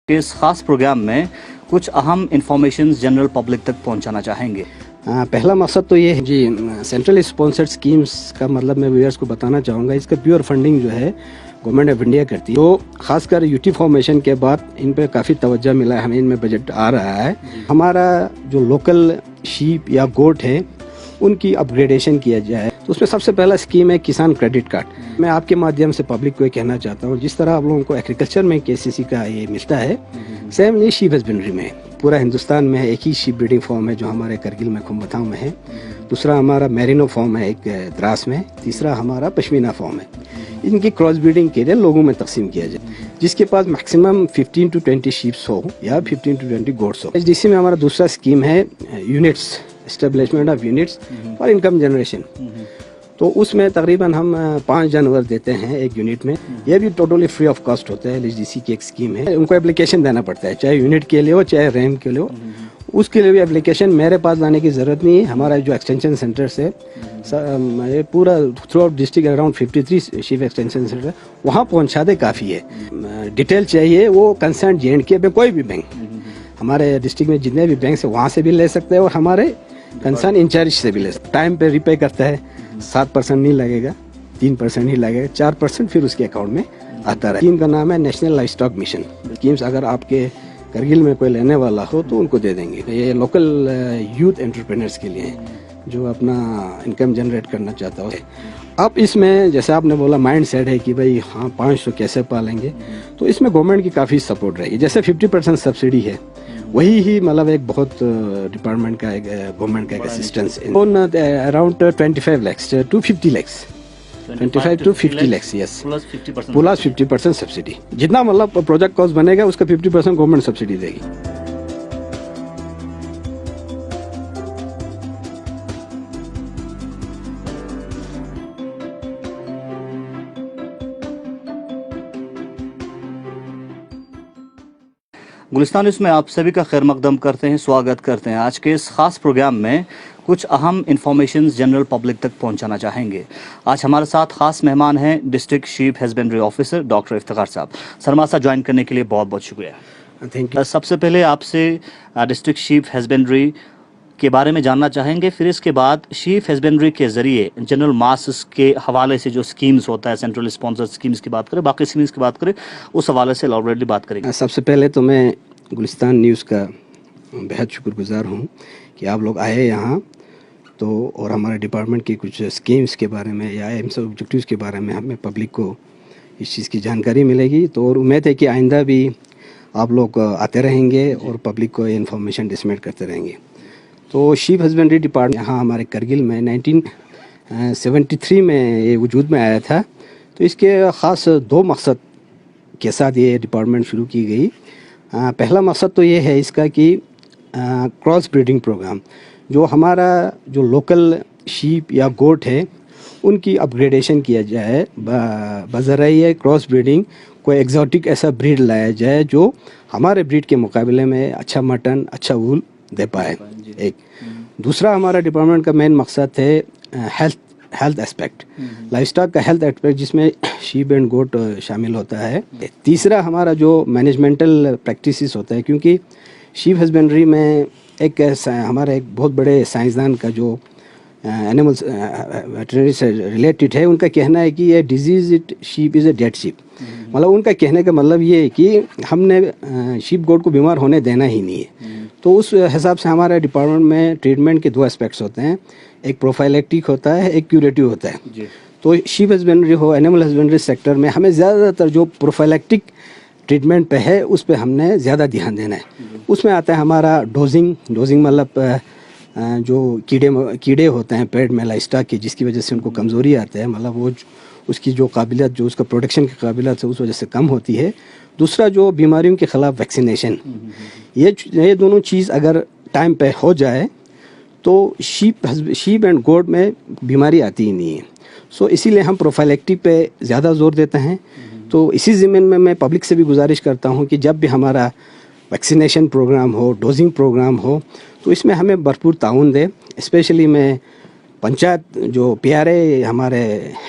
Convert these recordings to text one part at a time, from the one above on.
इस खास प्रोग्राम में कुछ अहम इंफॉर्मेशन जनरल पब्लिक तक पहुंचाना चाहेंगे। पहला मकसद तो ये है जी, सेंट्रल स्पॉन्सर्ड स्कीम्स का मतलब मैं व्यूअर्स को बताना चाहूँगा, इसका प्योर फंडिंग जो है गवर्नमेंट ऑफ इंडिया करती है। तो खासकर यूटी फॉर्मेशन के बाद इन पे काफ़ी तवज्जो मिला है, हमें इनमें बजट आ रहा है। हमारा जो लोकल शीप या गोट है उनकी अपग्रेडेशन किया जाए, तो उसमें सबसे पहला स्कीम है किसान क्रेडिट कार्ड। मैं आपके माध्यम से पब्लिक को ये कहना चाहता हूँ, जिस तरह आप लोगों को एग्रीकल्चर में केसीसी का ये मिलता है, सेम ये शीप हस्बेंड्री में पूरा हिंदुस्तान में है। एक ही शीप ब्रीडिंग फॉर्म है जो हमारे करगिल में खुम्बथाओं में है, दूसरा हमारा मेरिनो फॉर्म है एक द्रास में, तीसरा हमारा पश्मीना फॉर्म है। इनकी क्रॉस ब्रीडिंग के लिए लोगों में तकसीम किया जाए, जिसके पास मैक्सिमम 15 to 20 शीप्स हो या 15 to 20 गोट्स हो। एचडीसी में हमारा दूसरा स्कीम है units, establishment of units for income generation. तो उसमें तकरीबन हम 5 जानवर देते हैं एक यूनिट में। यह भी टोटली फ्री ऑफ कॉस्ट होता है। एचडीसी की एक स्कीम है, उनको एप्लीकेशन देना पड़ता है, चाहे यूनिट के लिए हो चाहे रैम के लिए हो। उसके लिए भी एप्लीकेशन मेरे पास लाने की ज़रूरत नहीं है। हमारा जो एक्सटेंशन सेंटर से ये पूरा through out district around 53 sheep extension centre, वहाँ पहुँचा दे काफ़ी है। डिटेल चाहिए वो कंसर्न JNK में कोई भी बैंक, हमारे डिस्ट्रिक्ट में जितने भी बैंक है वहाँ से भी ले सकते हैं और हमारे कंसर्न इंचार्ज से भी ले सकते हैं। टाइम पे रिपे करता है, 7% नहीं लगेगा, 3% नहीं लगेगा, 4% फिर उसके अकाउंट में आता है। स्कीम का नाम है national life stock mission. Schemes अगर आपके करगिल में कोई लेने वाला हो तो उनको दे देंगे। ये लोकल यूथ एंटरप्रेन्योर्स के लिए है जो अपना इनकम जनरेट करना चाहता हो। अब इसमें जैसे आपने बोला माइंड सेट है कि भाई हाँ 500 कैसे पालेंगे, तो इसमें गवर्नमेंट की काफ़ी सपोर्ट रहेगी। जैसे 50% सब्सिडी है, वही ही मतलब एक बहुत डिपार्टमेंट का एक गवर्नमेंट का एक assistance around 25 lakhs to 50 lakhs, 25 to 50 lakhs, yes, plus 50% subsidy. जितना मतलब प्रोजेक्ट कॉस्ट बनेगा उसका 50% गवर्नमेंट सब्सिडी देगी। गुलिस्तान न्यूज़ में आप सभी का खैर मकदम करते हैं, स्वागत करते हैं। आज के इस खास प्रोग्राम में कुछ अहम इंफॉर्मेशन जनरल पब्लिक तक पहुंचाना चाहेंगे। आज हमारे साथ खास मेहमान हैं district sheep husbandry officer doctor Iftikhar साहब। सर, हमारे साथ ज्वाइन करने के लिए बहुत बहुत शुक्रिया। Thank you. सबसे पहले आपसे डिस्ट्रिक्ट शीप हस्बेंड्री के बारे में जानना चाहेंगे, फिर इसके बाद शीप हस्बेंड्री के जरिए जनरल मास के हवाले से जो स्कीम्स होता है, सेंट्रल स्पॉन्सर स्कीम्स की बात करें, बाकी स्कीम्स की बात करें, उस हवाले से ऑलरेडी बात करेंगे। सबसे पहले तो मैं गुलिस्तान न्यूज़ का बेहद शुक्रगुजार हूँ कि आप लोग आए यहाँ, तो और हमारे डिपार्टमेंट की कुछ स्कीम्स के बारे में या एम्स ऑब्जेक्टिव्स के बारे में हमें पब्लिक को इस चीज़ की जानकारी मिलेगी। तो और उम्मीद है कि आइंदा भी आप लोग आते रहेंगे और पब्लिक को इन्फॉर्मेशन डिसमिट करते रहेंगे। तो शीप हस्बेंड्री डिपार्टमेंट यहाँ हमारे करगिल में 1973 में ये वजूद में आया था। तो इसके ख़ास 2 मकसद के साथ ये डिपार्टमेंट शुरू की गई। पहला मकसद तो ये है इसका कि क्रॉस ब्रीडिंग प्रोग्राम, जो हमारा जो लोकल शीप या गोट है उनकी अपग्रेडेशन किया जाए, बज़रिए क्रॉस ब्रीडिंग कोई एग्जॉटिक ऐसा ब्रीड लाया जाए जो हमारे ब्रीड के मुकाबले में अच्छा मटन, अच्छा वूल दे पाए। एक दूसरा हमारा डिपार्टमेंट का मेन मकसद है हेल्थ एस्पेक्ट, लाइफ स्टॉक का हेल्थ एस्पेक्ट, जिसमें शीप एंड गोट शामिल होता है। तीसरा हमारा जो मैनेजमेंटल प्रैक्टिसेस होता है, क्योंकि शीप हस्बेंड्री में एक हमारा एक बहुत बड़े साइंसदान का जो एनिमल्स वेटरनरी से रिलेटेड है, उनका कहना है कि ये disease it sheep is a dead sheep. मतलब उनका कहने का मतलब ये है कि हमने शीप गोट को बीमार होने देना ही नहीं है। तो उस हिसाब से हमारे डिपार्टमेंट में ट्रीटमेंट के 2 एस्पेक्ट्स होते हैं, एक प्रोफाइलेक्टिक होता है, एक क्यूरेटिव होता है। तो शीप हस्बेंड्री हो, एनिमल हस्बेंड्री सेक्टर में हमें ज़्यादातर जो प्रोफाइलेक्टिक ट्रीटमेंट पे है उस पे हमने ज़्यादा ध्यान देना है। उसमें आता है हमारा डोजिंग मतलब जो कीड़े होते हैं पेट में लाइस्टॉक के, जिसकी वजह से उनको कमज़ोरी आती है, मतलब वो उसकी जो काबिलियत, जो उसका प्रोटेक्शन की काबिलियत है उस वजह से कम होती है। दूसरा जो बीमारियों के ख़िलाफ़ वैक्सीनेशन, ये दोनों चीज़ अगर टाइम पे हो जाए तो शीप एंड गोट में बीमारी आती ही नहीं है। सो इसीलिए हम प्रोफाइलेक्टिक पे ज़्यादा जोर देते हैं। तो इसी ज़मीन में मैं पब्लिक से भी गुजारिश करता हूँ कि जब भी हमारा वैक्सीनेशन प्रोग्राम हो, डोजिंग प्रोग्राम हो, तो इसमें हमें भरपूर ताउन दे। स्पेशली मैं पंचायत जो पीआरए हमारे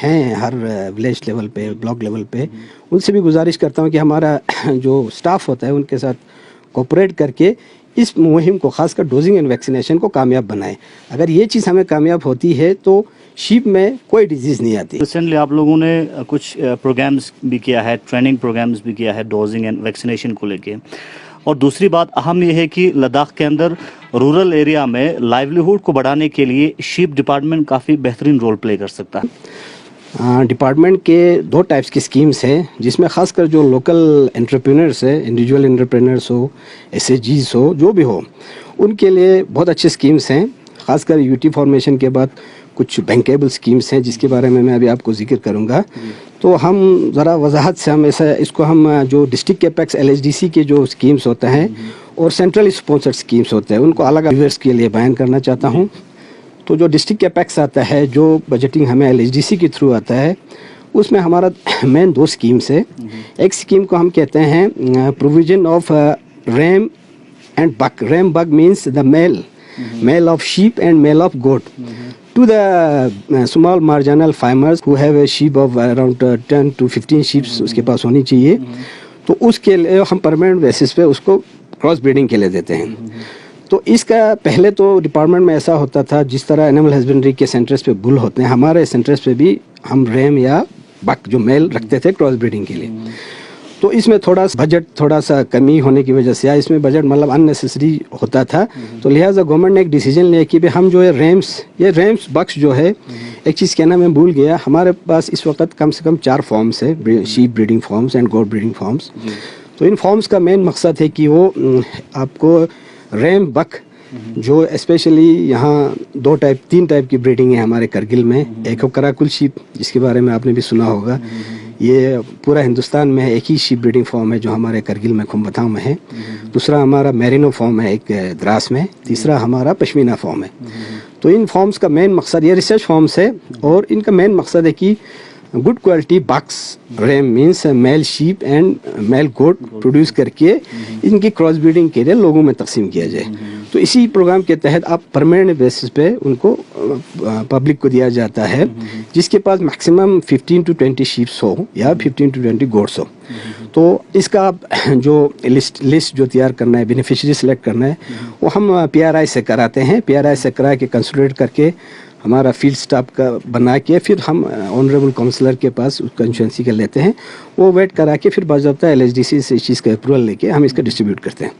हैं हर विलेज लेवल पे, ब्लॉक लेवल पे, उनसे भी गुजारिश करता हूँ कि हमारा जो स्टाफ होता है उनके साथ कोऑपरेट करके इस मुहिम को, खासकर डोजिंग एंड वैक्सीनेशन को कामयाब बनाएं। अगर ये चीज़ हमें कामयाब होती है तो शीप में कोई डिजीज़ नहीं आती। रिसेंटली आप लोगों ने कुछ प्रोग्राम्स भी किया है, ट्रेनिंग प्रोग्राम्स भी किया है डोजिंग एंड वैक्सीनेशन को लेके। और दूसरी बात अहम ये है कि लद्दाख के अंदर रूरल एरिया में लाइवलीहुड को बढ़ाने के लिए शीप डिपार्टमेंट काफ़ी बेहतरीन रोल प्ले कर सकता है। डिपार्टमेंट के 2 टाइप्स की स्कीम्स हैं, जिसमें खासकर जो लोकल एंटरप्रेन्योर्स है, इंडिविजुअल एंटरप्रेन्योर्स हो, एसएचजीज हो, जो भी हो, उनके लिए बहुत अच्छी स्कीम्स हैं। खासकर यूटी फॉर्मेशन के बाद कुछ बैंकेबल स्कीम्स हैं जिसके बारे में मैं अभी आपको जिक्र करूंगा। तो हम ज़रा वजाहत से हम ऐसा इसको हम जो डिस्ट्रिक्ट कैपेक्स LHDC के जो स्कीम्स होते हैं और सेंट्रल स्पॉन्सर्ड स्कीम्स होते हैं उनको अलग व्यूअर्स के लिए बयान करना चाहता हूं। तो जो डिस्ट्रिक्ट कैपेक्स आता है, जो बजटिंग हमें LHDC के थ्रू आता है, उसमें हमारा मेन 2 स्कीम्स है। एक स्कीम को हम कहते हैं provision of ram and buck. Ram buck means the male of sheep and male of goat to the small marginal farmers who have a sheep of around 10 to 15 sheep उसके पास होनी चाहिए। तो उसके लिए हम परमानेंट बेसिस पे उसको cross breeding के लिए देते हैं। तो इसका पहले तो डिपार्टमेंट में ऐसा होता था, जिस तरह एनिमल हस्बेंड्री के सेंटर्स पे बुल होते हैं, हमारे सेंटर्स पे भी हम रैम या बक जो मेल रखते थे क्रॉस ब्रीडिंग के लिए। तो इसमें थोड़ा सा कमी होने की वजह से, या इसमें बजट मतलब अननेसेसरी होता था, तो लिहाजा गवर्नमेंट ने एक डिसीजन लिया कि भाई हम जो है रैम्स बक्स जो है, एक चीज़ कहना मैं भूल गया, हमारे पास इस वक्त कम से कम 4 फॉर्म्स है, sheep breeding farms and goat breeding farms. तो इन फॉर्म्स का मेन मकसद है कि वो आपको रैम बक जो स्पेशली यहाँ 3 टाइप की ब्रीडिंग है हमारे करगिल में। एक हो कराकुल शीप, जिसके बारे में आपने भी सुना होगा, ये पूरा हिंदुस्तान में एक ही शीप ब्रीडिंग फॉर्म है जो हमारे करगिल में खुम्बताओं में है। दूसरा हमारा मेरिनो फॉर्म है एक द्रास में। तीसरा हमारा पश्मीना फॉर्म है। तो इन फॉर्म्स का मेन मकसद, ये रिसर्च फॉर्म्स है और इनका मेन मकसद है कि good quality bucks ram means male sheep and male goat produce करके इनकी क्रॉस ब्रीडिंग के लिए लोगों में तकसीम किया जाए। तो इसी प्रोग्राम के तहत आप परमानेंट बेसिस पे उनको पब्लिक को दिया जाता है, जिसके पास मैक्सिमम 15 to 20 शीप्स हो या 15 to 20 गोट्स हो। तो इसका जो लिस्ट जो तैयार करना है, बेनिफिशियरी सेलेक्ट करना है, वो हम PRI से कराते हैं। PRI से करा के कंसल्टेट करके हमारा फील्ड स्टाफ का बना के फिर हम ऑनरेबल काउंसलर के पास उसका इंश्योरेंसी कर लेते हैं। वो वेट करा के फिर बाज़ाब्ता LHDC से इस चीज़ का अप्रूवल लेके हम इसका डिस्ट्रीब्यूट करते हैं।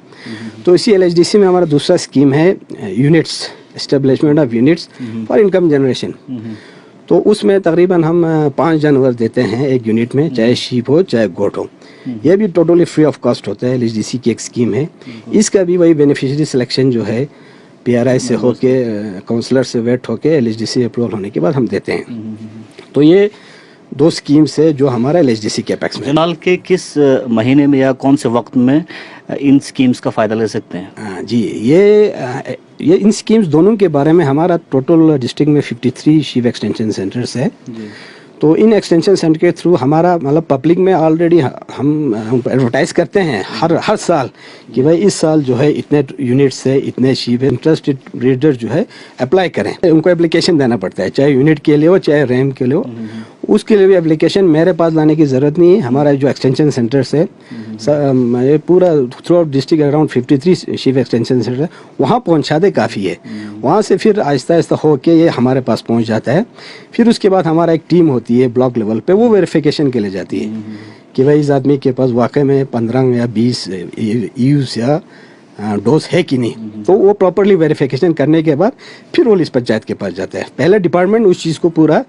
तो इसी LHDC में हमारा दूसरा स्कीम है units, establishment of units for income generation. तो उसमें तकरीबन हम 5 जानवर देते हैं एक यूनिट में, चाहे शीप हो चाहे गोट हो। यह भी टोटली फ्री ऑफ कॉस्ट होता है। LHDC की एक स्कीम है। इसका भी वही बेनिफिशियरी सिलेक्शन जो है PRI से होके काउंसलर से वेट होके LHDC अप्रूवल होने के बाद हम देते हैं। तो ये 2 स्कीम्स है जो हमारा LHDC कैपेक्स में। साल के किस महीने में या कौन से वक्त में इन स्कीम्स का फ़ायदा ले सकते हैं? जी, ये इन स्कीम्स दोनों के बारे में हमारा टोटल डिस्ट्रिक्ट में 53 शीप एक्सटेंशन सेंटर्स है। तो इन एक्सटेंशन सेंटर के थ्रू हमारा मतलब पब्लिक में ऑलरेडी हम एडवर्टाइज करते हैं हर साल कि भाई इस साल जो है इतने यूनिट्स है, इतने शीप है, इंटरेस्टेड ब्रीडर जो है अप्लाई करें। उनको एप्लीकेशन देना पड़ता है, चाहे यूनिट के लिए हो चाहे रैम के लिए हो। उसके लिए भी एप्लीकेशन मेरे पास लाने की ज़रूरत नहीं है। हमारा जो एक्सटेंशन सेंटर्स है ये पूरा through out district around 53 sheep extension centre है, वहाँ पहुँचा दे काफ़ी है। वहाँ से फिर आहिस्ता आहिस्ता हो के ये हमारे पास पहुँच जाता है। फिर उसके बाद हमारा एक टीम होती है ब्लॉक लेवल पे, वो वेरिफिकेशन के लिए जाती है कि भाई इस आदमी के पास वाकई में 15 या 20 यूज या डोज है कि नहीं। तो वो प्रॉपरली वेरिफिकेशन करने के बाद फिर वो इस पंचायत के पास जाता है। पहले डिपार्टमेंट उस चीज़ को पूरा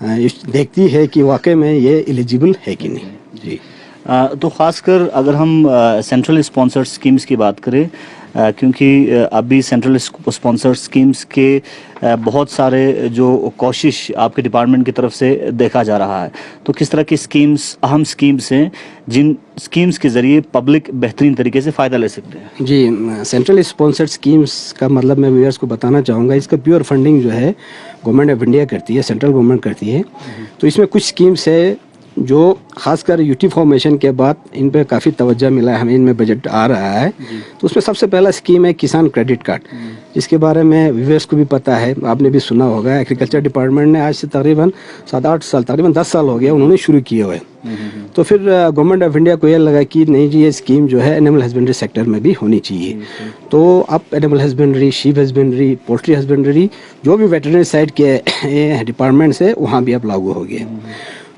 देखती है कि वाकई में ये एलिजिबल है कि नहीं। जी, तो ख़ासकर अगर हम सेंट्रल स्पॉन्सर्ड स्कीम्स की बात करें, क्योंकि अभी सेंट्रल स्पॉन्सर्ड स्कीम्स के बहुत सारे जो कोशिश आपके डिपार्टमेंट की तरफ से देखा जा रहा है, तो किस तरह की स्कीम्स अहम स्कीम्स हैं जिन स्कीम्स के ज़रिए पब्लिक बेहतरीन तरीके से फ़ायदा ले सकते हैं? जी, सेंट्रल स्पॉन्सर्ड स्कीम्स का मतलब मैं व्यूअर्स को बताना चाहूँगा, इसका प्योर फंडिंग जो है गवर्नमेंट ऑफ इंडिया करती है, सेंट्रल गवर्नमेंट करती है। तो इसमें कुछ स्कीम्स है जो खासकर यूटी फॉर्मेशन के बाद इन पे काफ़ी तवज्जो मिला है, हमें इनमें बजट आ रहा है। तो उसमें सबसे पहला स्कीम है किसान क्रेडिट कार्ड, जिसके बारे में व्यूअर्स को भी पता है, आपने भी सुना होगा। एग्रीकल्चर डिपार्टमेंट ने आज से तकरीबन 7-8 साल, तकरीबन 10 साल हो गया उन्होंने शुरू किए हुए। तो फिर गवर्नमेंट ऑफ इंडिया को यह लगा कि नहीं जी, ये स्कीम जो है एनिमल हस्बेंड्री सेक्टर में भी होनी चाहिए। तो अब animal husbandry, sheep husbandry, poultry husbandry, जो भी वेटरनरी साइड के डिपार्टमेंट्स है वहाँ भी अब लागू हो गए।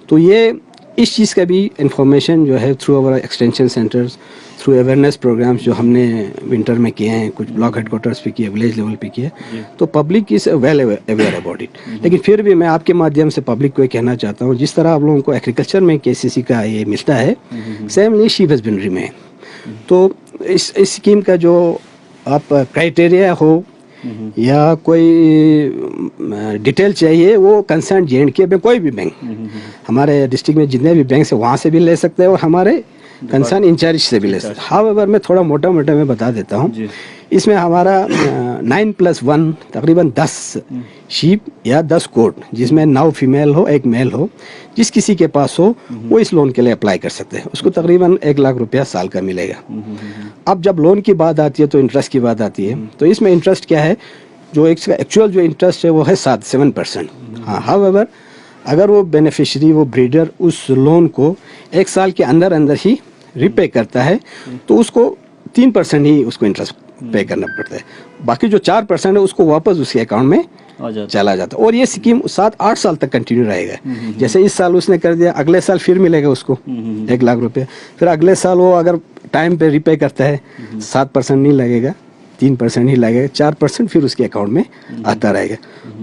तो ये इस चीज़ का भी इंफॉर्मेशन जो है through our extension centres, through awareness programmes जो हमने विंटर में किए हैं, कुछ ब्लॉक हेडक्वार्टर्स पे किए, विलेज लेवल पे किए, तो public is well aware about it. लेकिन फिर भी मैं आपके माध्यम से पब्लिक को ये कहना चाहता हूँ, जिस तरह आप लोगों को एग्रीकल्चर में केसीसी का ये मिलता है, सेमली शीप हस्बेंड्री में। तो इस स्कीम का जो आप क्राइटेरिया हो या कोई डिटेल चाहिए, वो कंसर्न JNK में कोई भी बैंक, हमारे डिस्ट्रिक्ट में जितने भी बैंक है वहाँ से भी ले सकते हैं और हमारे कंसर्न इंचार्ज से भी ले सकते हैं। हाउएवर मैं थोड़ा मोटा मोटा मैं बता देता हूँ। इसमें हमारा 9+1 तकरीबन 10 शीप या 10 गोट, जिसमें 9 फीमेल हो 1 मेल हो, जिस किसी के पास हो वो इस लोन के लिए अप्लाई कर सकते हैं। उसको तकरीबन 1 लाख रुपया साल का मिलेगा। अब जब लोन की बात आती है तो इंटरेस्ट की बात आती है। तो इसमें इंटरेस्ट क्या है, जो एक्चुअल जो इंटरेस्ट है वो है 7% हाँ। हाउएवर अगर वो बेनिफिशियरी, वो ब्रीडर उस लोन को 1 साल के अंदर अंदर ही रिपे करता है तो उसको 3% ही उसको इंटरेस्ट पे करना पड़ता है। बाकी जो 4% है उसको वापस उसके अकाउंट में चला जाता है। और ये स्कीम 7-8 साल तक कंटिन्यू रहेगा। जैसे इस साल उसने कर दिया, अगले साल फिर मिलेगा उसको 1 लाख रुपए, फिर अगले साल वो अगर टाइम पे रिपे करता है 7% नहीं लगेगा, 3% ही लगेगा, 4% फिर उसके अकाउंट में आता रहेगा।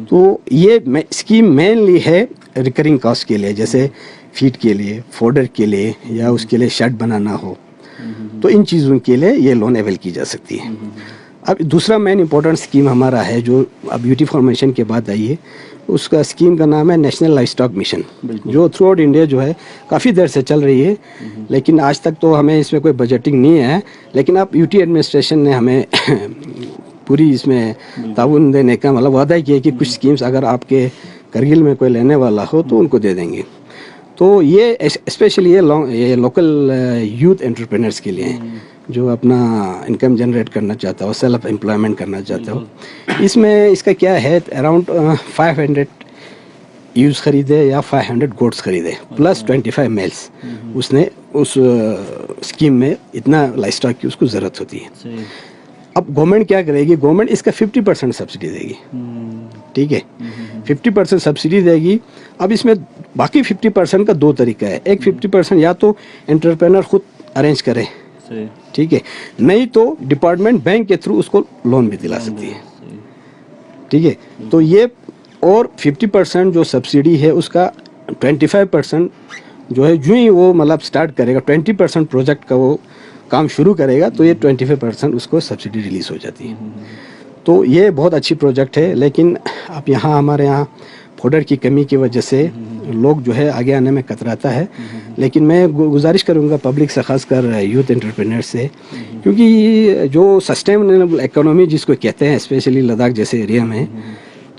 तो ये स्कीम मेनली है रिकरिंग कॉस्ट के लिए, जैसे फीड के लिए, फोडर के लिए, या उसके लिए शेड बनाना हो, तो इन चीज़ों के लिए ये लोन अवेल की जा सकती है। अब दूसरा मेन इंपॉर्टेंट स्कीम हमारा है जो अब यूटी फॉर्मेशन के बाद आई है, उसका स्कीम का नाम है नेशनल लाइफ स्टॉक मिशन, जो थ्रू आउट इंडिया जो है काफ़ी देर से चल रही है। लेकिन आज तक तो हमें इसमें कोई बजटिंग नहीं है, लेकिन अब यूटी एडमिनिस्ट्रेशन ने हमें पूरी इसमें ताउन देने का मतलब वादा किया कि कुछ स्कीम्स अगर आपके करगिल में कोई लेने वाला हो तो उनको दे देंगे। तो ये स्पेशली ये लोकल यूथ एंटरप्रेन्योर्स के लिए हैं, जो अपना इनकम जनरेट करना चाहता हो, सेल्फ एम्प्लॉयमेंट करना चाहता हो। इसमें इसका क्या है, अराउंड 500 यूज़ खरीदे या 500 गोट्स खरीदे प्लस 25 मेल्स, उसने उस स्कीम में इतना लाइफ स्टॉक की उसको ज़रूरत होती है। अब गवर्नमेंट क्या करेगी, गवर्नमेंट इसका 50% सब्सिडी देगी, ठीक है, 50% सब्सिडी देगी। अब इसमें बाकी 50% का 2 तरीका है। एक 50% या तो एंटरप्रेन्योर खुद अरेंज करे, ठीक है, नहीं तो डिपार्टमेंट बैंक के थ्रू उसको लोन भी दिला सकती है, ठीक है। तो ये और 50% जो सब्सिडी है उसका 25% जो है, जो ही वो मतलब स्टार्ट करेगा 20% प्रोजेक्ट का वो काम शुरू करेगा तो ये 25% उसको सब्सिडी रिलीज हो जाती है। तो ये बहुत अच्छी प्रोजेक्ट है। लेकिन अब यहाँ हमारे यहाँ फोडर की कमी की वजह से लोग जो है आगे आने में कतराता है। लेकिन मैं गुजारिश करूँगा पब्लिक से, खासकर यूथ एंटरप्रेन्योर से, क्योंकि जो सस्टेनेबल इकोनॉमी जिसको कहते हैं स्पेशली लद्दाख जैसे एरिया में,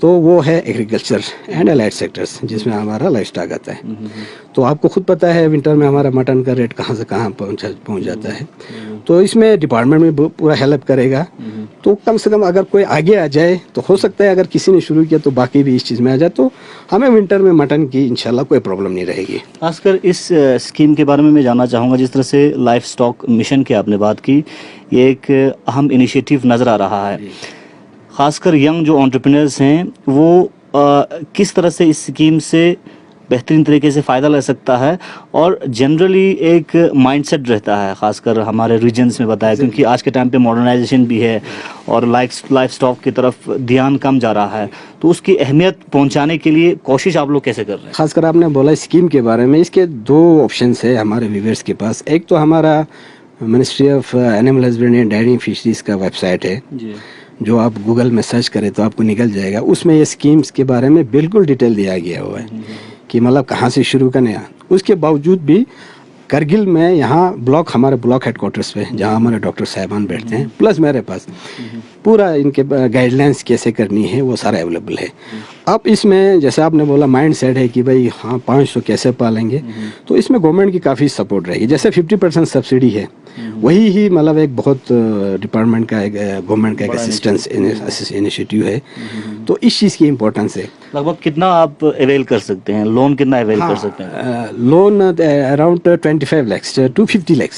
तो वो है एग्रीकल्चर एंड अलाइड सेक्टर्स, जिसमें हमारा लाइफ स्टॉक आता है। तो आपको खुद पता है विंटर में हमारा मटन का रेट कहाँ से कहाँ पहुँच जाता है। तो इसमें डिपार्टमेंट में पूरा हेल्प करेगा। तो कम से कम अगर कोई आगे आ जाए तो हो सकता है अगर किसी ने शुरू किया तो बाकी भी इस चीज़ में आ जाए, तो हमें विंटर में मटन की इंशाल्लाह कोई प्रॉब्लम नहीं रहेगी। खासकर इस स्कीम के बारे में मैं जानना चाहूँगा, जिस तरह से लाइफ स्टॉक मिशन की आपने बात की, ये एक अहम इनिशिएटिव नज़र आ रहा है। खासकर यंग जो एंटरप्रेन्योर्स हैं वो किस तरह से इस स्कीम से बेहतरीन तरीके से फ़ायदा ले सकता है, और जनरली एक माइंडसेट रहता है खासकर हमारे रीजन्स में बताया, क्योंकि आज के टाइम पे मॉडर्नाइजेशन भी है और लाइफ स्टॉक की तरफ ध्यान कम जा रहा है, तो उसकी अहमियत पहुंचाने के लिए कोशिश आप लोग कैसे कर रहे हैं? खासकर आपने बोला स्कीम के बारे में, इसके 2 ऑप्शंस है हमारे व्यूअर्स के पास। एक तो हमारा ministry of animal husbandry and dairy fisheries का वेबसाइट है जी, जो आप गूगल में सर्च करें तो आपको निकल जाएगा। उसमें ये स्कीम्स के बारे में बिल्कुल डिटेल दिया गया हुआ है कि मतलब कहाँ से शुरू करना है। उसके बावजूद भी करगिल में यहाँ ब्लॉक, हमारे ब्लॉक हेडक्वार्टर्स पे जहाँ हमारे डॉक्टर साहिबान बैठते हैं, प्लस मेरे पास पूरा इनके गाइडलाइंस कैसे करनी है वो सारा अवेलेबल है। अब इसमें जैसे आपने बोला माइंड सेट है कि भाई हाँ 500 कैसे पालेंगे, तो इसमें गवर्नमेंट की काफ़ी सपोर्ट रहेगी। जैसे 50% सब्सिडी है, वही ही मतलब एक बहुत डिपार्टमेंट का, एक गवर्नमेंट का एक असिस्टेंस इनिशिएटिव है। तो इस चीज़ की इम्पोर्टेंस है। लगभग कितना आप अवेल कर सकते हैं, लोन कितना अवेल कर सकते हैं? Loan around 25 lakhs to 50 lakhs,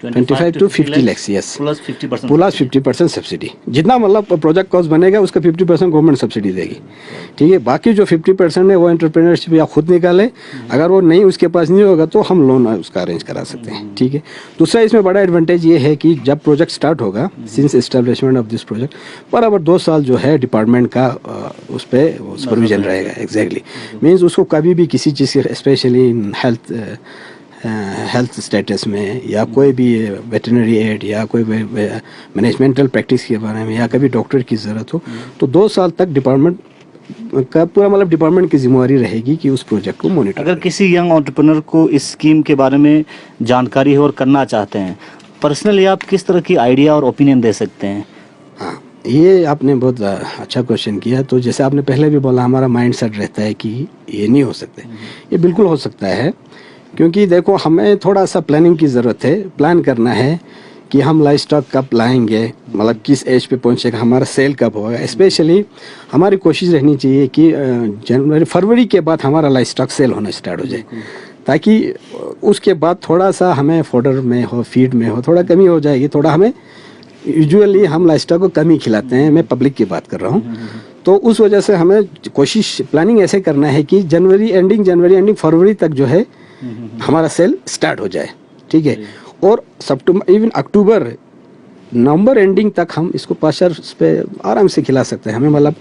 25 to 50 lakhs, yes, plus 50%, plus 50% subsidy. जितना मतलब प्रोजेक्ट कॉस्ट बनेगा उसका 50% गवर्नमेंट सब्सिडी देगी, ठीक है। बाकी जो 50% है वो एंटरप्रेन्योरशिप या खुद निकाले, अगर वो नहीं उसके पास नहीं होगा तो हम लोन उसका अरेंज करा सकते हैं, ठीक है। दूसरा इसमें बड़ा एडवांटेज ये है कि जब प्रोजेक्ट स्टार्ट होगा, since establishment of this project, बराबर 2 साल जो है डिपार्टमेंट का उस पर सुपरविजन रहेगा। एग्जैक्टली मीन्स उसको कभी भी किसी चीज़ के, स्पेशली हेल्थ स्टेटस में या कोई भी वेटरनरी एड या कोई मैनेजमेंटल प्रैक्टिस के बारे में या कभी डॉक्टर की ज़रूरत हो, तो 2 साल तक डिपार्टमेंट का पूरा मतलब डिपार्टमेंट की जिम्मेवारी रहेगी कि उस प्रोजेक्ट को मॉनिटर। अगर किसी यंग एंटरप्रेन्योर को इस स्कीम के बारे में जानकारी हो और करना चाहते हैं, पर्सनली आप किस तरह की आइडिया और ओपिनियन दे सकते हैं? हाँ, ये आपने बहुत अच्छा क्वेश्चन किया। तो जैसे आपने पहले भी बोला, हमारा माइंड सेट रहता है कि ये नहीं हो सकता, ये बिल्कुल हो सकता है। क्योंकि देखो हमें थोड़ा सा प्लानिंग की ज़रूरत है। प्लान करना है कि हम लाइफ स्टॉक कब लाएंगे, मतलब किस एज पे पहुंचेगा, हमारा सेल कब होगा। स्पेशली हमारी कोशिश रहनी चाहिए कि जनवरी फरवरी के बाद हमारा लाइफ स्टॉक सेल होना स्टार्ट हो जाए, ताकि उसके बाद थोड़ा सा हमें फॉडर में हो, फीड में हो, थोड़ा कमी हो जाएगी। थोड़ा हमें यूजुअली हम लाइफ स्टॉक को कम ही खिलाते हैं, मैं पब्लिक की बात कर रहा हूँ। तो उस वजह से हमें कोशिश प्लानिंग ऐसे करना है कि जनवरी एंडिंग फरवरी तक जो है हमारा सेल स्टार्ट हो जाए, ठीक है। और सितंबर, इवन अक्टूबर, नवंबर एंडिंग तक हम इसको पाशर पे आराम से खिला सकते हैं। हमें मतलब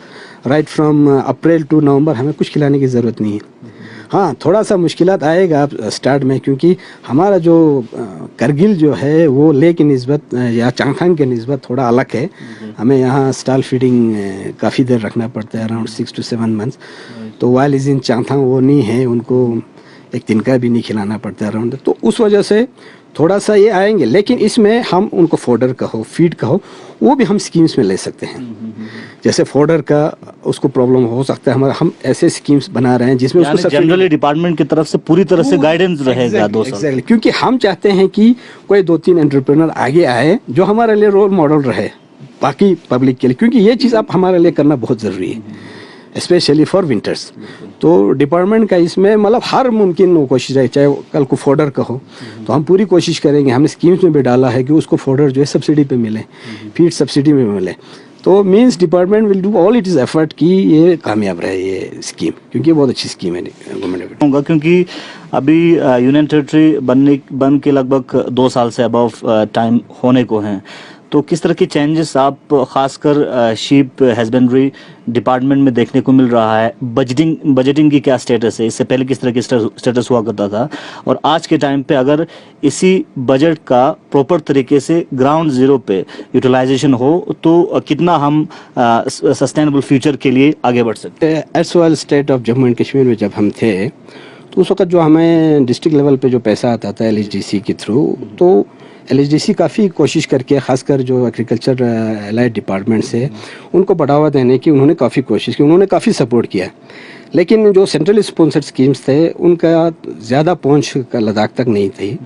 राइट फ्रॉम अप्रैल टू नवंबर हमें कुछ खिलाने की ज़रूरत नहीं है। हाँ, थोड़ा सा मुश्किलात आएगा स्टार्ट में, क्योंकि हमारा जो करगिल जो है वो ले की निस्बत या चांगथांग के निस्बत थोड़ा अलग है। हमें यहाँ स्टॉल फीडिंग काफ़ी देर रखना पड़ता है, अराउंड 6 to 7 months। तो वाइल इज इन चांगथांग वो नहीं है, उनको एक दिन का भी नहीं खिलाना पड़ता है अराउंड। तो उस वजह से थोड़ा सा ये आएंगे, लेकिन इसमें हम उनको फोडर का हो, फीड का हो, वो भी हम स्कीम्स में ले सकते हैं। जैसे फोडर का उसको प्रॉब्लम हो सकता है, हमारा हम ऐसे स्कीम्स बना रहे हैं जिसमें उसको जनरली डिपार्टमेंट की तरफ से पूरी तरह से गाइडेंस रहेगा 2 साल। एग्जैक्टली, क्योंकि हम चाहते हैं कि कोई 2-3 एंटरप्रेन्योर आगे आए जो हमारे लिए रोल मॉडल रहे बाकी पब्लिक के लिए, क्योंकि ये चीज़ आप हमारे लिए करना बहुत ज़रूरी है, स्पेशली फॉर विंटर्स। तो डिपार्टमेंट का इसमें मतलब हर मुमकिन कोशिश रहे, चाहे कल को फोडर का हो तो हम पूरी कोशिश करेंगे। हमने स्कीम्स में भी डाला है कि उसको फोडर जो है सब्सिडी पे मिले, फीड सब्सिडी में मिले। तो means department will do all it is effort कि ये कामयाब रहे ये स्कीम, क्योंकि ये बहुत अच्छी स्कीम है गवर्नमेंट होगा। क्योंकि अभी यूनियन टेरिटरी बन के लगभग 2 साल से अबव टाइम होने को हैं, तो किस तरह की चेंजेस आप खासकर शीप हस्बेंड्री डिपार्टमेंट में देखने को मिल रहा है? बजटिंग की क्या स्टेटस है? इससे पहले किस तरह की स्टेटस हुआ करता था, और आज के टाइम पे अगर इसी बजट का प्रॉपर तरीके से ग्राउंड जीरो पे यूटिलाइजेशन हो तो कितना हम सस्टेनेबल फ्यूचर के लिए आगे बढ़ सकते हैं? As well state of Jammu and Kashmir में जब हम थे तो उस वक्त जो हमें डिस्ट्रिक्ट लेवल पे जो पैसा आता था LHDC के थ्रू, तो LHDC काफ़ी कोशिश करके, खासकर जो एग्रीकल्चर एलाइड डिपार्टमेंट से उनको बढ़ावा देने की उन्होंने काफ़ी कोशिश की, उन्होंने काफ़ी सपोर्ट किया। लेकिन जो सेंट्रल स्पॉन्सर्ड स्कीम्स थे उनका ज़्यादा पहुंच लद्दाख तक नहीं थी।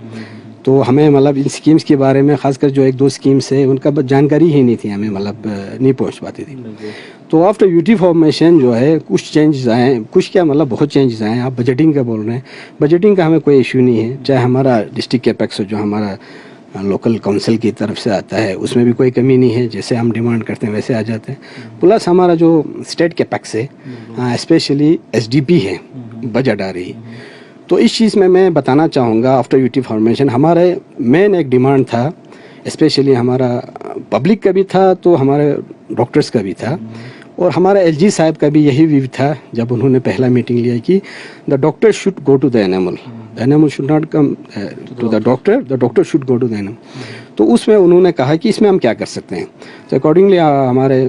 तो हमें मतलब इन स्कीम्स के बारे में, खासकर जो 1-2 स्कीम्स है उनका जानकारी ही नहीं थी हमें, मतलब नहीं पहुँच पाती थी। तो आफ्टर यूटी फॉर्मेशन जो है कुछ चेंजेस आए, कुछ क्या मतलब बहुत चेंजेस आए। आप बजटिंग का बोल रहे हैं, बजटिंग का हमें कोई इशू नहीं है। चाहे हमारा डिस्ट्रिक्ट कैपेक्स जो हमारा लोकल काउंसिल की तरफ से आता है उसमें भी कोई कमी नहीं है, जैसे हम डिमांड करते हैं वैसे आ जाते हैं। प्लस हमारा जो स्टेट कैपेक्स है, स्पेशली SDP है, बजट आ रही। तो इस चीज़ में मैं बताना चाहूँगा, आफ्टर यूटी फॉर्मेशन हमारे मेन एक डिमांड था, स्पेशली हमारा पब्लिक का भी था, तो हमारे डॉक्टर्स का भी था, और हमारा LG साहब का भी यही व्यू था जब उन्होंने पहला मीटिंग लिया कि the doctor should go to the animal should not come to the doctor should go to the animal. तो उसमें उन्होंने कहा कि इसमें हम क्या कर सकते हैं। तो अकॉर्डिंगली हमारे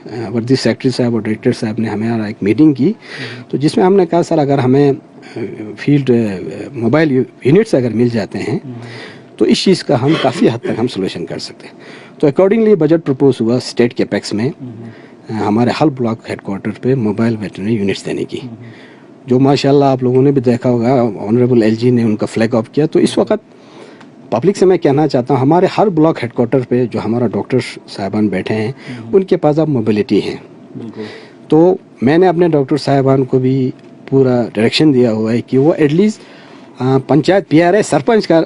वर्दी सेक्रेटरी साहब और डायरेक्टर साहब ने हमारा एक मीटिंग की, तो जिसमें हमने कहा सर अगर हमें फील्ड मोबाइल यूनिट्स अगर मिल जाते हैं तो इस चीज़ का हम काफ़ी हद तक हम सोल्यूशन कर सकते हैं। तो अकॉर्डिंगली बजट प्रपोज हुआ स्टेट कैपेक्स में हमारे हर ब्लॉक हेडक्वार्टर पे मोबाइल वेटरनरी यूनिट्स देने की, जो माशाल्लाह आप लोगों ने भी देखा होगा, ऑनरेबल एलजी ने उनका फ्लैग ऑफ किया। तो इस वक्त पब्लिक से मैं कहना चाहता हूँ, हमारे हर ब्लॉक हेडक्वार्टर पे जो हमारा डॉक्टर साहिबान बैठे हैं उनके पास अब मोबिलिटी है। तो मैंने अपने डॉक्टर साहिबान को भी पूरा डायरेक्शन दिया हुआ है कि वो एटलीस्ट पंचायत पीआरए सरपंच का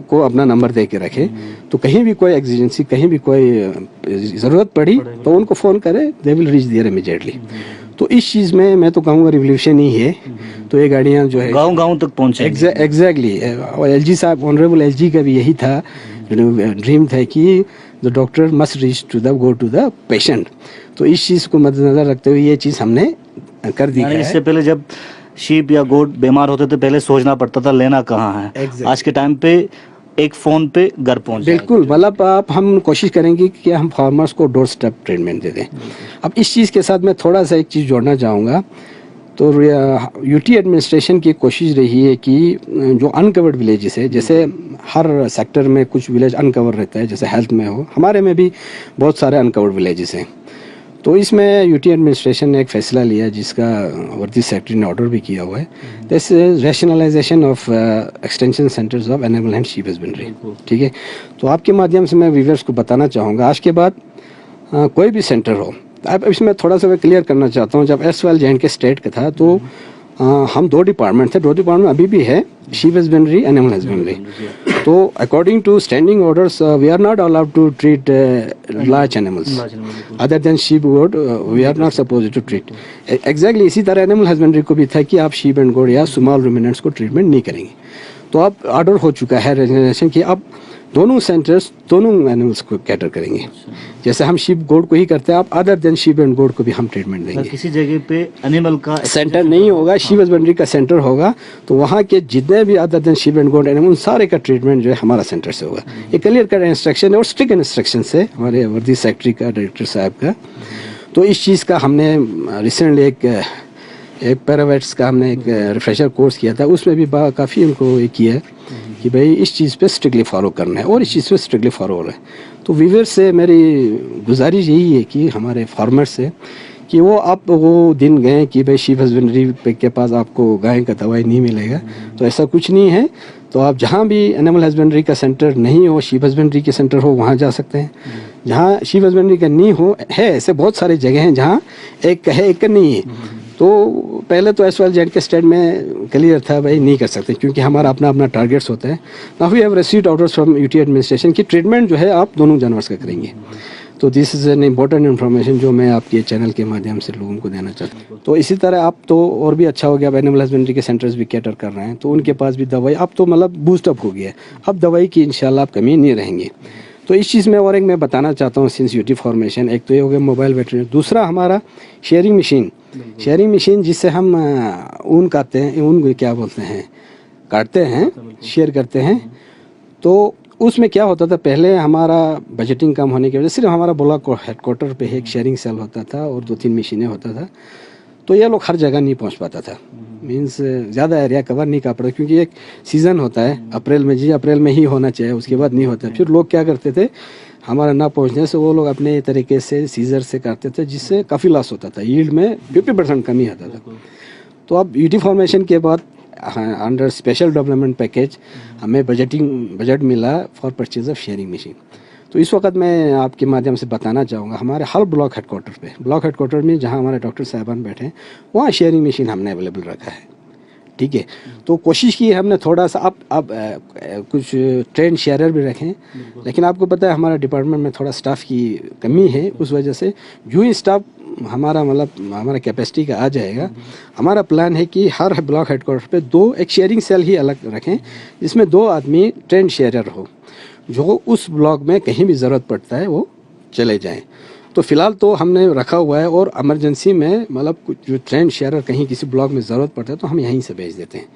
को अपना नंबर दे के रखे, तो कहीं भी कोई एग्जिजेंसी, कहीं भी कोई ज़रूरत पड़ी तो उनको फ़ोन करे, they will reach there immediately. तो इस चीज़ में मैं तो कहूँगा रिवोल्यूशन ही है। तो ये गाड़ियाँ जो है गांव-गांव तक पहुँचे। एग्जैक्टली। और एलजी साहब, ऑनरेबल एलजी का भी यही था, ड्रीम था कि the doctor must reach to the go to the patient. तो इस चीज़ को मद्देनज़र रखते हुए ये चीज़ हमने कर दी है। इससे पहले जब शीप या गोट बीमार होते थे पहले सोचना पड़ता था लेना कहाँ है। Exactly. आज के टाइम पे एक फ़ोन पे घर पहुँच बिल्कुल, मतलब आप हम कोशिश करेंगे कि हम फार्मर्स को डोर स्टेप ट्रीटमेंट दे दें। अब इस चीज़ के साथ मैं थोड़ा सा एक चीज़ जोड़ना चाहूँगा। तो यूटी एडमिनिस्ट्रेशन की कोशिश रही है कि जो अनकवर्ड विलेजेस है, जैसे हर सेक्टर में कुछ विलेज अनकवर रहता है, जैसे हेल्थ में हो, हमारे में भी बहुत सारे अनकवर्ड विलेजेस हैं। तो इसमें यूटी एडमिनिस्ट्रेशन ने एक फ़ैसला लिया जिसका वर्दी सेक्रेटरी ने ऑर्डर भी किया हुआ है, this is rationalisation of extension centres of animal and sheep husbandry. ठीक है, तो आपके माध्यम से मैं व्यूअर्स को बताना चाहूँगा, आज के बाद कोई भी सेंटर हो, अब इसमें थोड़ा सा मैं क्लियर करना चाहता हूँ। जब एसवाल जैन के स्टेट का था तो हम दो डिपार्टमेंट थे, दो डिपार्टमेंट अभी भी है, शीप हस्बेंड्री, एनिमल हस्बेंड्री। तो according to standing orders we are not allowed to treat large animals other than sheep goat, we are not suppose to treat. Exactly इसी तरह एनिमल हस्बेंड्री को भी था कि आप शीप एंड गोट या small ruminants को ट्रीटमेंट नहीं करेंगे। तो अब ऑर्डर हो चुका है रेजिग्नेशन कि अब दोनों सेंटर्स दोनों एनिमल्स को कैटर करेंगे। जैसे हम शीप गोट को ही करते हैं, आप अदर देन शीप एंड गोट को भी हम ट्रीटमेंट देंगे। किसी जगह पे एनिमल का सेंटर नहीं होगा, शीप हस्बेंड्री का सेंटर होगा, तो वहाँ के जितने भी other than sheep and goat animal सारे का ट्रीटमेंट जो है हमारा सेंटर से होगा। ये क्लियर कट इंस्ट्रक्शन है और स्ट्रिक्ट इंस्ट्रक्शन है हमारे वर्दी सेक्रेटरी का, डायरेक्टर साहब का। तो इस चीज़ का हमने रिसेंटली एक पैरावेट्स का हमने एक रिफ्रेशर कोर्स किया था, उसमें भी काफ़ी उनको ये किया कि भाई इस चीज़ पे स्ट्रिक्टली फॉलो करना है, और इस चीज़ पे स्ट्रिक्टली फॉलो हो रहा है। तो व्यूअर्स से मेरी गुजारिश यही है कि हमारे फार्मर्स से कि वो आप वो दिन गए कि भाई शीप हस्बेंड्री के पास आपको गाय का दवाई नहीं मिलेगा, तो ऐसा कुछ नहीं है। तो आप जहाँ भी एनिमल हस्बेंड्री का सेंटर नहीं हो, शीप हस्बेंड्री के सेंटर हो, वहाँ जा सकते हैं। जहाँ शीप हस्बेंड्री का नहीं हो, है ऐसे बहुत सारे जगह हैं जहाँ एक का है एक का नहीं है। तो पहले तो एसवाल जेड के स्टेट में क्लियर था भाई नहीं कर सकते, क्योंकि हमारा अपना अपना टारगेट्स होता है। Now we have received orders from UT administration की ट्रीटमेंट जो है आप दोनों जानवर का करेंगे। तो this is an important information जो मैं आपके चैनल के माध्यम से लोगों को देना चाहता हूँ। तो इसी तरह आप तो और भी अच्छा हो गया, एनिमल हस्बेंड्री के सेंटर्स भी कैटर कर रहे हैं, तो उनके पास भी दवाई अब तो मतलब बूस्टअप हो गया है, अब दवाई की इंशाल्लाह आप कमी नहीं रहेंगे। तो इस चीज़ में और एक मैं बताना चाहता हूँ सिंस यूटी फॉर्मेशन, एक तो ये हो गया मोबाइल वेटरनरी, दूसरा हमारा शेयरिंग मशीन जिससे हम ऊन काटते हैं, ऊन क्या बोलते हैं, काटते हैं, शेयर करते हैं। तो उसमें क्या होता था, पहले हमारा बजटिंग कम होने की वजह से सिर्फ हमारा ब्लॉक हेडक्वार्टर पे एक शेयरिंग सेल होता था और 2-3 मशीनें होता था। तो ये लोग हर जगह नहीं पहुंच पाता था, मीन्स ज़्यादा एरिया कवर नहीं कर पाता, क्योंकि एक सीज़न होता है अप्रैल में, जी अप्रैल में ही होना चाहिए, उसके बाद नहीं होता। फिर लोग क्या करते थे, हमारा ना पहुंचने से वो लोग अपने तरीके से सीजर से करते थे, जिससे काफ़ी लॉस होता था, यील्ड में 50% कमी आता था। तो अब यूटी फॉर्मेशन के बाद अंडर स्पेशल डेवलपमेंट पैकेज हमें बजट मिला for purchase of sharing machine. तो इस वक्त मैं आपके माध्यम से बताना चाहूँगा, हमारे हर ब्लॉक हेडक्वार्टर में जहाँ हमारे डॉक्टर साहिबान बैठे हैं वहाँ शेयरिंग मशीन हमने अवेलेबल रखा है। ठीक है, तो कोशिश की हमने थोड़ा सा अब कुछ ट्रेन शेयरर भी रखें, लेकिन आपको पता है हमारा डिपार्टमेंट में थोड़ा स्टाफ की कमी है, उस वजह से जो ही स्टाफ हमारा मतलब हमारा कैपेसिटी का आ जाएगा, हमारा प्लान है कि हर ब्लॉक हेडक्वार्टर पे एक शेयरिंग सेल ही अलग रखें, जिसमें 2 आदमी ट्रेन शेयरर हो, जो उस ब्लॉक में कहीं भी ज़रूरत पड़ता है वो चले जाएं। तो फ़िलहाल तो हमने रखा हुआ है, और इमरजेंसी में मतलब कुछ जो ट्रेन शेयरर कहीं किसी ब्लॉक में ज़रूरत पड़ता है तो हम यहीं से भेज देते हैं।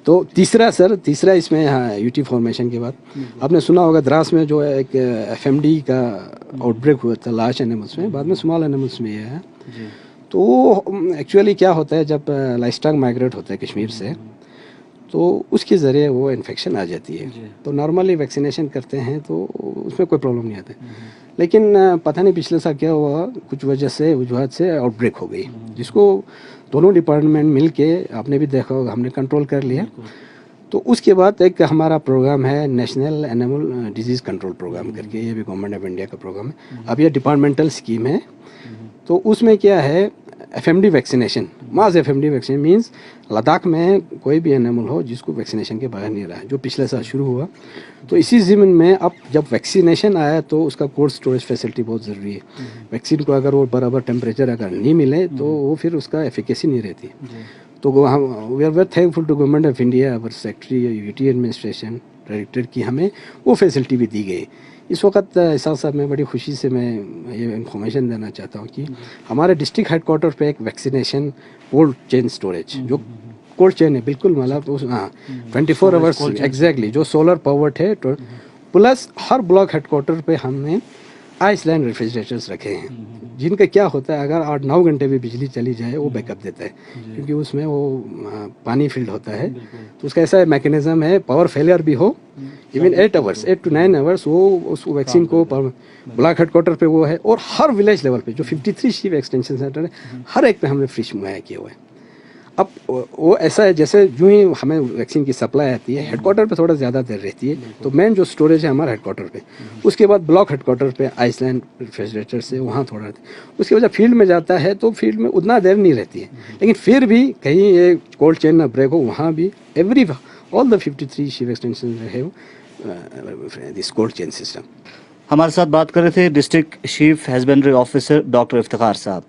तो तीसरा इसमें, हाँ, यूटी फॉर्मेशन के बाद आपने सुना होगा द्रास में जो एक एफएमडी का आउटब्रेक हुआ था लार्ज एनिमल्स में, बाद में स्मॉल एनिमल्स में ये है। तो एक्चुअली क्या होता है, जब लाइस्टाक माइग्रेट होता है कश्मीर से, तो उसके ज़रिए वो इन्फेक्शन आ जाती है। तो नॉर्मली वैक्सीनेशन करते हैं तो उसमें कोई प्रॉब्लम नहीं आता, लेकिन पता नहीं पिछले साल क्या हुआ, कुछ वजूहत से आउटब्रेक हो गई, जिसको दोनों डिपार्टमेंट मिल के, आपने भी देखा होगा, हमने कंट्रोल कर लिया। तो उसके बाद एक हमारा प्रोग्राम है national animal disease control programme करके, ये भी गवर्नमेंट ऑफ इंडिया का प्रोग्राम है। अब ये डिपार्टमेंटल स्कीम है। तो उसमें क्या है, एफएमडी वैक्सीनेशन, मास एफएमडी वैक्सीनेशन मींस लद्दाख में कोई भी एनिमल हो जिसको वैक्सीनेशन के बगैर नहीं रहा है, जो पिछले साल शुरू हुआ। तो इसी ज़मीन में अब जब वैक्सीनेशन आया तो उसका कोल्ड स्टोरेज फैसिलिटी बहुत ज़रूरी है। वैक्सीन को अगर वो बराबर टेम्परेचर अगर नहीं मिले तो वो फिर उसका एफिकेसी नहीं रहती। तो हम we are very thankful to government of India, our secretary UT administration director की हमें वो फैसिलिटी भी दी गई। इस वक्त एहसास साहब, मैं बड़ी खुशी से मैं ये इन्फॉर्मेशन देना चाहता हूँ कि हमारे डिस्ट्रिक्ट हेडक्वार्टर पे एक वैक्सीनेशन कोल्ड चेन स्टोरेज, जो कोल्ड चेन है बिल्कुल, मतलब हाँ 24 आवर्स एग्जैक्टली, जो सोलर पावर्ड है। प्लस हर ब्लॉक हेडक्वार्टर पे हमने आइसलैंड रेफ्रिजरेटर्स रखे हैं, जिनका क्या होता है, अगर 8-9 घंटे भी बिजली चली जाए वो बैकअप देता है, क्योंकि उसमें वो पानी फिल्ड होता है। तो उसका ऐसा मैकेनिज्म है, पावर फेलियर भी हो, इवन 8 to 9 आवर्स वो उस वैक्सीन को ब्लॉक हेडक्वार्टर पे वो है। और हर विलेज लेवल पे जो 53 शीप एक्सटेंशन सेंटर है, हर एक पे हमने फ्रिज मुहैया किया हुआ है। अब वो ऐसा है, जैसे जो ही हमें वैक्सीन की सप्लाई आती है, हेडक्वार्टर पे थोड़ा ज़्यादा देर रहती है, तो मेन जो स्टोरेज है हमारा हेडक्वार्टर पे, उसके बाद ब्लॉक हेडक्वार्टर पे आइसलैंड रेफ्रिजरेटर से वहाँ थोड़ा रहती है। उसके बाद जब फील्ड में जाता है तो फील्ड में उतना देर नहीं रहती है, लेकिन फिर भी कहीं ये कोल्ड चेन ना ब्रेक हो, वहाँ भी ऑल द 53 शिप एक्सटेंशन है दिस कोल्ड चेन सिस्टम। हमारे साथ बात कर रहे थे district sheep husbandry officer doctor Iftikhar साहब।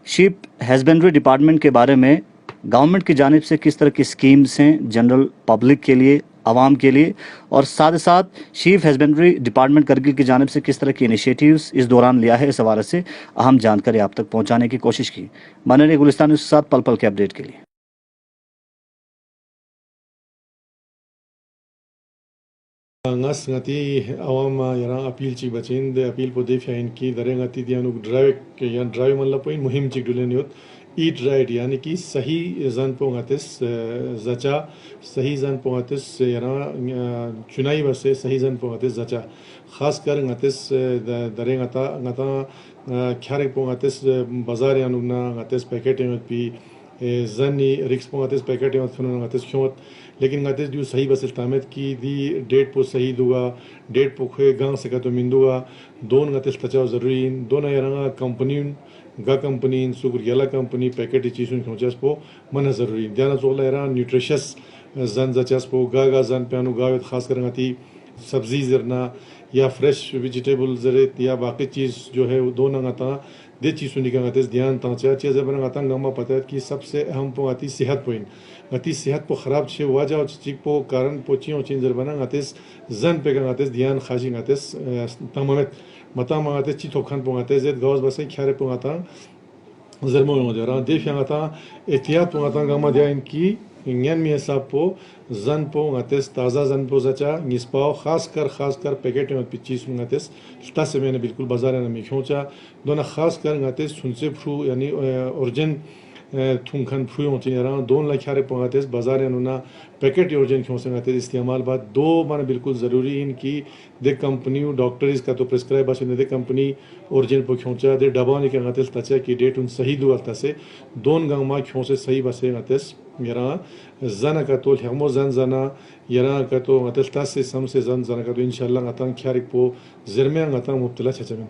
शीप हस्बेंड्री डिपार्टमेंट के बारे में गवर्नमेंट की जानिब से किस तरह की स्कीम्स हैं जनरल पब्लिक के लिए, आवाम के लिए, और साथ ही साथ शीप हस्बेंड्री डिपार्टमेंट करगिल की जानिब से किस तरह की इनिशिएटिव्स इस दौरान लिया है, इस हवाले से अहम जानकारी आप तक पहुंचाने की कोशिश की। बने रहिए गुलिस्तान न्यूज़ के साथ पल पल के अपडेट के लिए। ngas ngati awama yara appeal chi bachin de appeal po de fain ki dare ngati dianu drive ke yan drive man la point muhim chi dulen yot eat right yani ki sahi zan po ngatis zacha sahi zan po ngatis yara chunai base sahi zan po ngatis zacha khas kar ngatis dare ngata khyare po ngatis bazar yanu na ngatis packet yot pi zani risk po ngatis packet yot funu ngatis khot लेकिन गतिस जो सही बस इस्तामत की दी date पो सही दुआ date पो खुए गांग सका तो मिंदुआ दोन गतिस तचाव ज़रूरी दोनों यारंगा कंपनी गा कंपनी सुगर येला कंपनी पैकेट चीज़ों खोजस पो मन ज़रूरी ध्यान सोला यारा न्यूट्रिशियस जन जचस पो गा जन प्यानो गावत खास कर गति सब्जी जरना या फ्रेश वेजिटेबल जरे या बाकी चीज़ जो है वो दोनों गता दे चीज़ों निकाल गतिस ध्यान तांचा चीज़ बना गता गम्मा पता है कि सबसे अहम पो आती सेहत पॉइंट गति सेहत पो खराब छे वाजा और चिक पो कारण पोचियों चिंजर बना गतिस जन पे गतिस ध्यान खाजी गतिस तमामत मता गतिस चितो खान पो गतिस जेद गावस बसे ख्यारे पो गता जरमो हो जरा देख गता एहतियात पो गता गम्मा दिया इनकी इंगन में सब पो जन पो गतिस ताज़ा जन पो जचा निस्पाओ खास कर पैकेट में पिचीस गतिस ता से मैंने बिल्कुल बाजार में मिखोचा दोनों खास कर गतिस सुनसे फ्रू यानी ओरिजिन थुमखन फ्रू होती है रहा दोन लख्यारे पोंगातेस बाजार यानुना पैकेट योजन क्यों संगाते इस्तेमाल बात दो माने बिल्कुल ज़रूरी इनकी दे कंपनी डॉक्टर इसका तो प्रिस्क्राइब बस दे कंपनी ओरिजिन पो क्योंचा दे डबा ने क्या गतेस तचा की डेट उन सही दुआता से दोन गंगा क्यों से सही बसे गतेस यरा जना का तो हमो जना यरा का तो गतेस तास से सम से जना का तो इंशाल्लाह गतन ख्यारिक पो जरमे गतन मुब्तला छचमें